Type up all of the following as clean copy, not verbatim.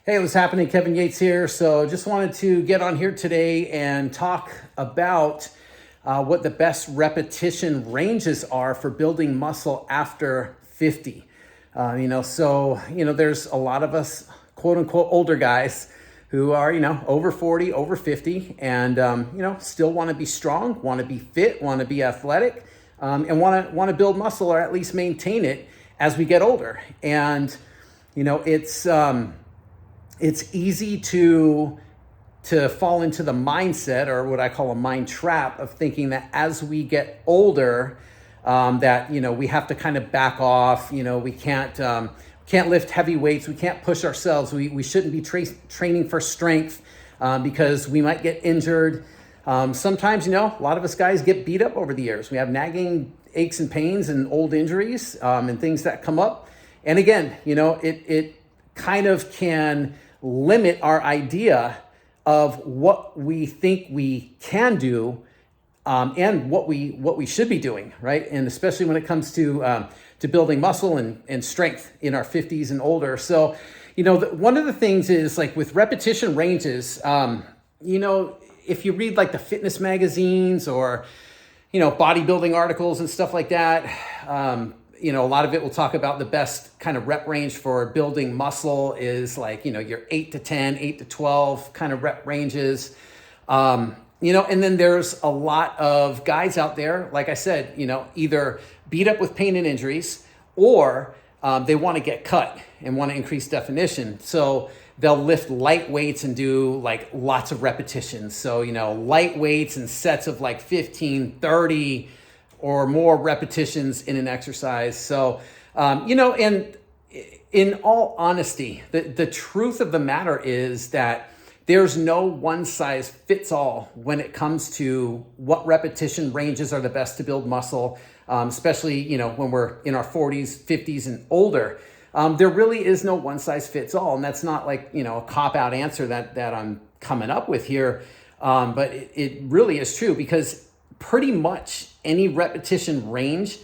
Hey, what's happening? Kevin Yates here. So just wanted to get on here today and talk about what the best repetition ranges are for building muscle after 50. There's a lot of us, quote unquote, older guys who are, over 40, over 50, and, still want to be strong, want to be fit, want to be athletic, and want to build muscle or at least maintain it as we get older. And, it's easy to fall into the mindset, or what I call a mind trap, of thinking that as we get older, we have to kind of back off. We can't lift heavy weights. We can't push ourselves. We shouldn't be training for strength because we might get injured. Sometimes, a lot of us guys get beat up over the years. We have nagging aches and pains and old injuries and things that come up. And again, it kind of can limit our idea of what we think we can do and what we should be doing, right? And especially when it comes to building muscle and strength in our 50s and older. So, one of the things is, like, with repetition ranges, if you read like the fitness magazines or, bodybuilding articles and stuff like that, a lot of it will talk about the best kind of rep range for building muscle is like, your 8 to 10, 8 to 12 kind of rep ranges. And then there's a lot of guys out there, like I said, either beat up with pain and injuries, or they want to get cut and want to increase definition. So they'll lift light weights and do like lots of repetitions. So, light weights and sets of like 15, 30 or more repetitions in an exercise. So, and in all honesty, the truth of the matter is that there's no one size fits all when it comes to what repetition ranges are the best to build muscle, especially, when we're in our 40s, 50s, and older. There really is no one size fits all. And that's not like, a cop-out answer that I'm coming up with here. But it really is true, because pretty much any repetition range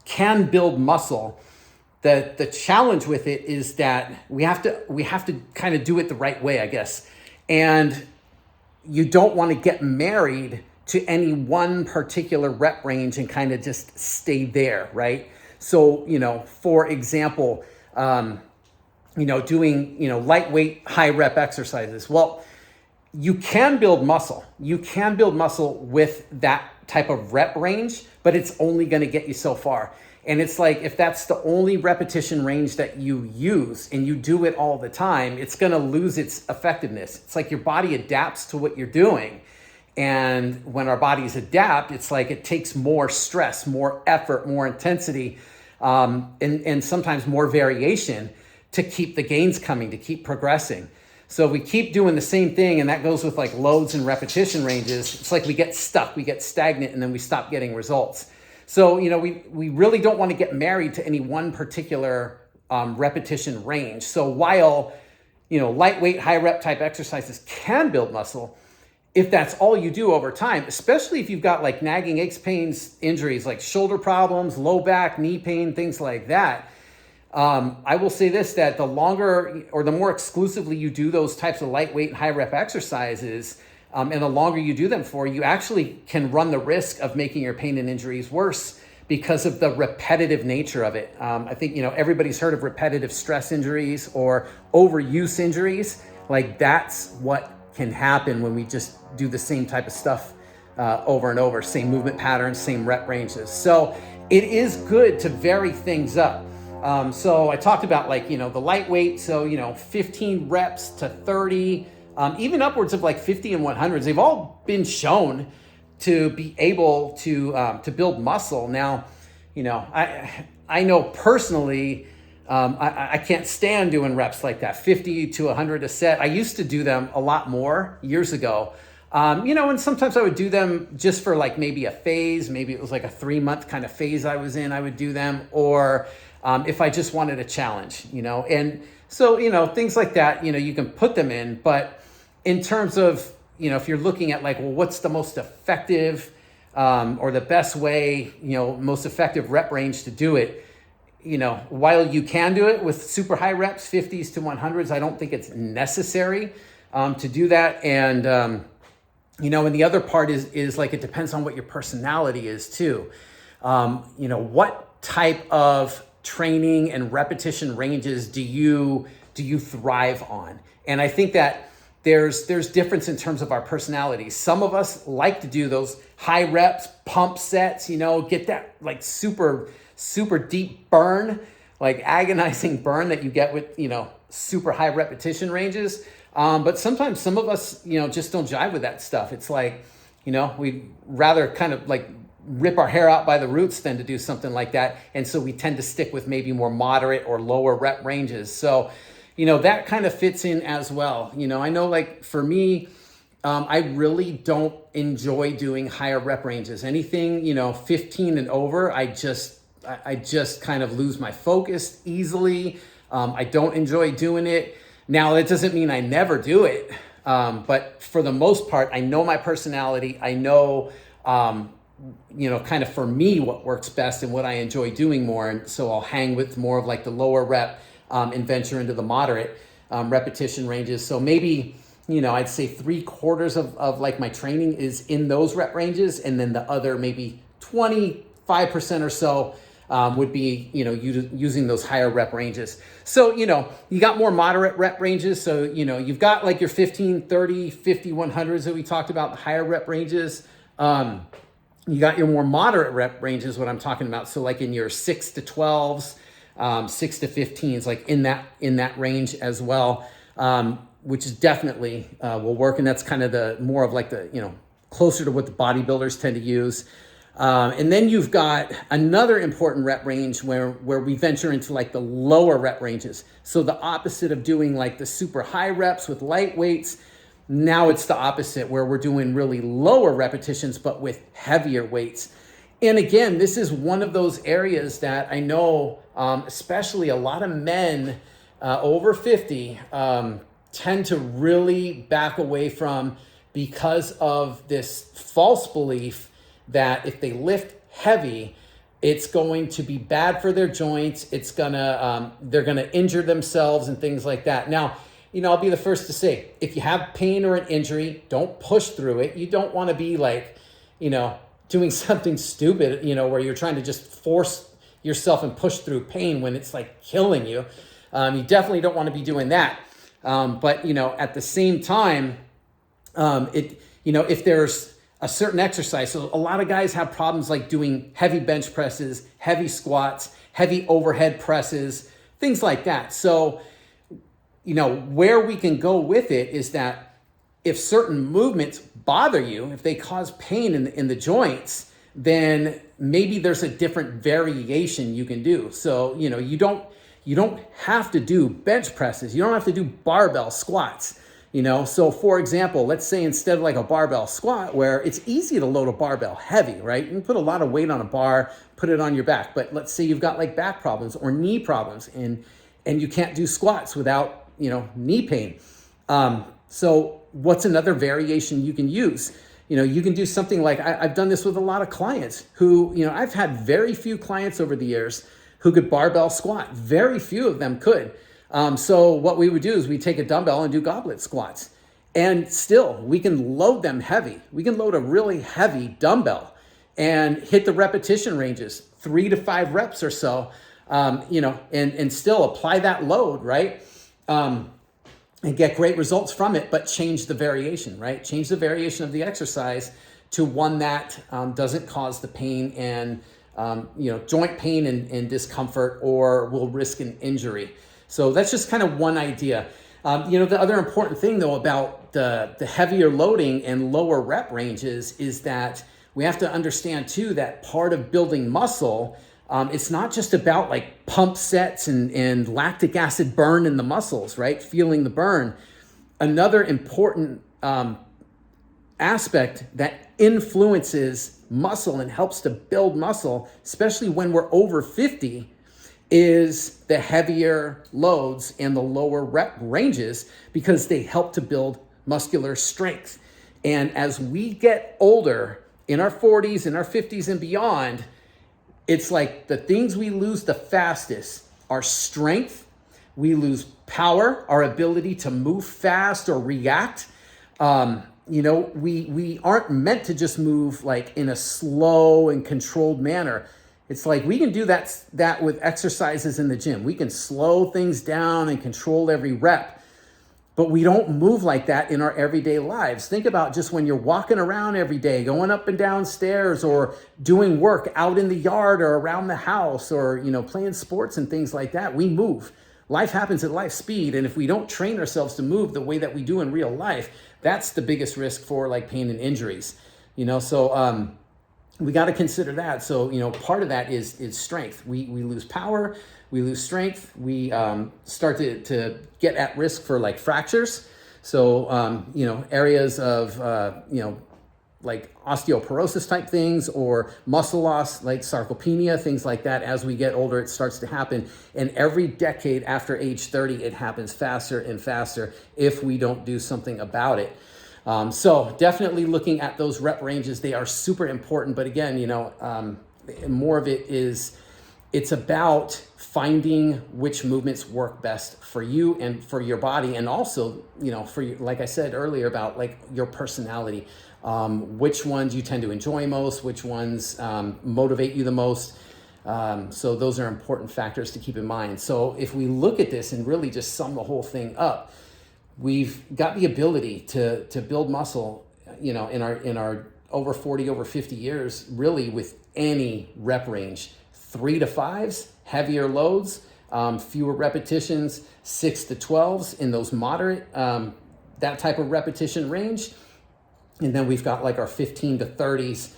can build muscle. The challenge with it is that we have to kind of do it the right way, I guess. And you don't want to get married to any one particular rep range and kind of just stay there, right? So, for example, doing, lightweight, high rep exercises. Well, you can build muscle. You can build muscle with that type of rep range, but it's only going to get you so far. And it's like, if that's the only repetition range that you use and you do it all the time, it's going to lose its effectiveness. It's like your body adapts to what you're doing. And when our bodies adapt, it's like it takes more stress, more effort, more intensity, and sometimes more variation to keep the gains coming, to keep progressing. So we keep doing the same thing, and that goes with like loads and repetition ranges. It's like we get stuck, we get stagnant, and then we stop getting results. So, we really don't want to get married to any one particular repetition range. So while, lightweight, high rep type exercises can build muscle, if that's all you do over time, especially if you've got like nagging aches, pains, injuries, like shoulder problems, low back, knee pain, things like that, I will say this, that the longer or the more exclusively you do those types of lightweight and high rep exercises, and the longer you do them for, you actually can run the risk of making your pain and injuries worse because of the repetitive nature of it. I think, everybody's heard of repetitive stress injuries or overuse injuries. Like, that's what can happen when we just do the same type of stuff over and over, same movement patterns, same rep ranges. So it is good to vary things up. So I talked about the lightweight, so, 15 reps to 30, even upwards of like 50 and 100s. They've all been shown to be able to build muscle. Now, I know personally, I can't stand doing reps like that, 50 to 100 a set. I used to do them a lot more years ago. And sometimes I would do them just for like maybe a phase, maybe it was like a 3-month kind of phase I was in, I would do them, or if I just wanted a challenge, and so, things like that, you can put them in. But in terms of, if you're looking at like, well, what's the most effective or the best way, most effective rep range to do it, while you can do it with super high reps, 50s to 100s, I don't think it's necessary to do that. And, and the other part is like, it depends on what your personality is too. What type of training and repetition ranges do you thrive on? And I think that there's difference in terms of our personalities. Some of us like to do those high reps, pump sets, get that like super, super deep burn, like agonizing burn that you get with, super high repetition ranges. But sometimes some of us, just don't jive with that stuff. It's like, we'd rather kind of like rip our hair out by the roots than to do something like that. And so we tend to stick with maybe more moderate or lower rep ranges. So, that kind of fits in as well. I know like for me, I really don't enjoy doing higher rep ranges. Anything, 15 and over, I just kind of lose my focus easily. I don't enjoy doing it. Now, that doesn't mean I never do it. But for the most part, I know my personality. I know, kind of for me, what works best and what I enjoy doing more. And so I'll hang with more of like the lower rep and venture into the moderate repetition ranges. So maybe, I'd say 3/4 of like my training is in those rep ranges. And then the other maybe 25% or so would be, using those higher rep ranges. So, you got more moderate rep ranges. So, you've got like your 15, 30, 50, 100s that we talked about, the higher rep ranges. You got your more moderate rep ranges, what I'm talking about. So like in your 6 to 12s, 6 to 15s, like in that range as well, which is definitely will work. And that's kind of the more of like the, closer to what the bodybuilders tend to use. And then you've got another important rep range where we venture into like the lower rep ranges. So the opposite of doing like the super high reps with light weights, now it's the opposite where we're doing really lower repetitions, but with heavier weights. And again, this is one of those areas that I know, especially a lot of men over 50 tend to really back away from, because of this false belief that if they lift heavy, it's going to be bad for their joints. It's they're gonna injure themselves and things like that. Now, I'll be the first to say, if you have pain or an injury, don't push through it. You don't want to be like, doing something stupid, where you're trying to just force yourself and push through pain when it's like killing you. You definitely don't want to be doing that. But, at the same time, if there's a certain exercise, so a lot of guys have problems like doing heavy bench presses, heavy squats, heavy overhead presses, things like that. So, where we can go with it is that if certain movements bother you, if they cause pain in the joints, then maybe there's a different variation you can do. So, you don't have to do bench presses. You don't have to do barbell squats. So for example, let's say instead of like a barbell squat where it's easy to load a barbell heavy, right? You can put a lot of weight on a bar, put it on your back. But let's say you've got like back problems or knee problems and you can't do squats without, knee pain. So what's another variation you can use? You can do something like, I've done this with a lot of clients who, I've had very few clients over the years who could barbell squat. Very few of them could. So what we would do is we take a dumbbell and do goblet squats. And still, we can load them heavy. We can load a really heavy dumbbell and hit the repetition ranges, 3 to 5 reps or so, and still apply that load, right? And get great results from it, but change the variation, right? Change the variation of the exercise to one that doesn't cause the pain and, joint pain and discomfort or will risk an injury. So that's just kind of one idea. The other important thing though about the heavier loading and lower rep ranges is that we have to understand too that part of building muscle, it's not just about like pump sets and lactic acid burn in the muscles, right? Feeling the burn. Another important aspect that influences muscle and helps to build muscle, especially when we're over 50, is the heavier loads and the lower rep ranges because they help to build muscular strength. And as we get older, in our 40s, in our 50s and beyond, it's like the things we lose the fastest are strength. We lose power, our ability to move fast or react. We aren't meant to just move like in a slow and controlled manner. It's like we can do that with exercises in the gym. We can slow things down and control every rep, but we don't move like that in our everyday lives. Think about just when you're walking around every day, going up and down stairs, or doing work out in the yard or around the house, or playing sports and things like that. We move. Life happens at life speed, and if we don't train ourselves to move the way that we do in real life, that's the biggest risk for like pain and injuries. So we got to consider that. So part of that is strength. We lose power, we lose strength, we start to get at risk for like fractures. So areas of like osteoporosis type things, or muscle loss like sarcopenia, things like that. As we get older, it starts to happen. And every decade after age 30, it happens faster and faster if we don't do something about it. So definitely looking at those rep ranges, they are super important. But again, more of it is, it's about finding which movements work best for you and for your body. And also, for you, like I said earlier, about like your personality, which ones you tend to enjoy most, which ones motivate you the most. So those are important factors to keep in mind. So if we look at this and really just sum the whole thing up, we've got the ability to build muscle, in our over 40, over 50 years, really with any rep range. 3 to 5s, heavier loads, fewer repetitions, 6 to 12s in those moderate, that type of repetition range. And then we've got like our 15 to 30s,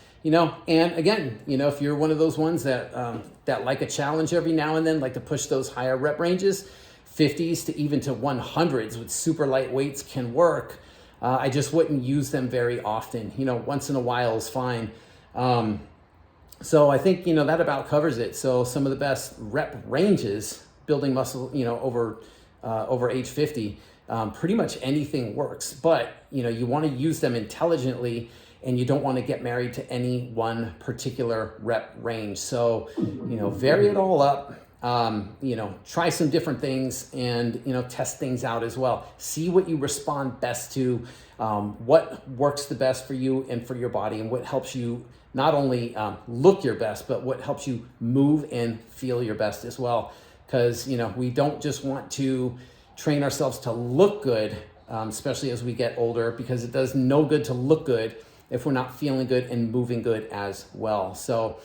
and again, if you're one of those ones that like a challenge every now and then, like to push those higher rep ranges, 50s to even to 100s with super light weights can work. I just wouldn't use them very often. Once in a while is fine. So I think, that about covers it. So some of the best rep ranges, building muscle, over age 50, pretty much anything works, but you want to use them intelligently, and you don't want to get married to any one particular rep range. So, vary it all up. Try some different things, and, test things out as well. See what you respond best to, what works the best for you and for your body, and what helps you not only look your best, but what helps you move and feel your best as well. Because, we don't just want to train ourselves to look good, especially as we get older, because it does no good to look good if we're not feeling good and moving good as well. So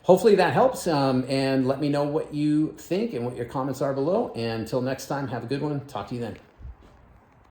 hopefully that helps, and let me know what you think and what your comments are below. And until next time, have a good one. Talk to you then.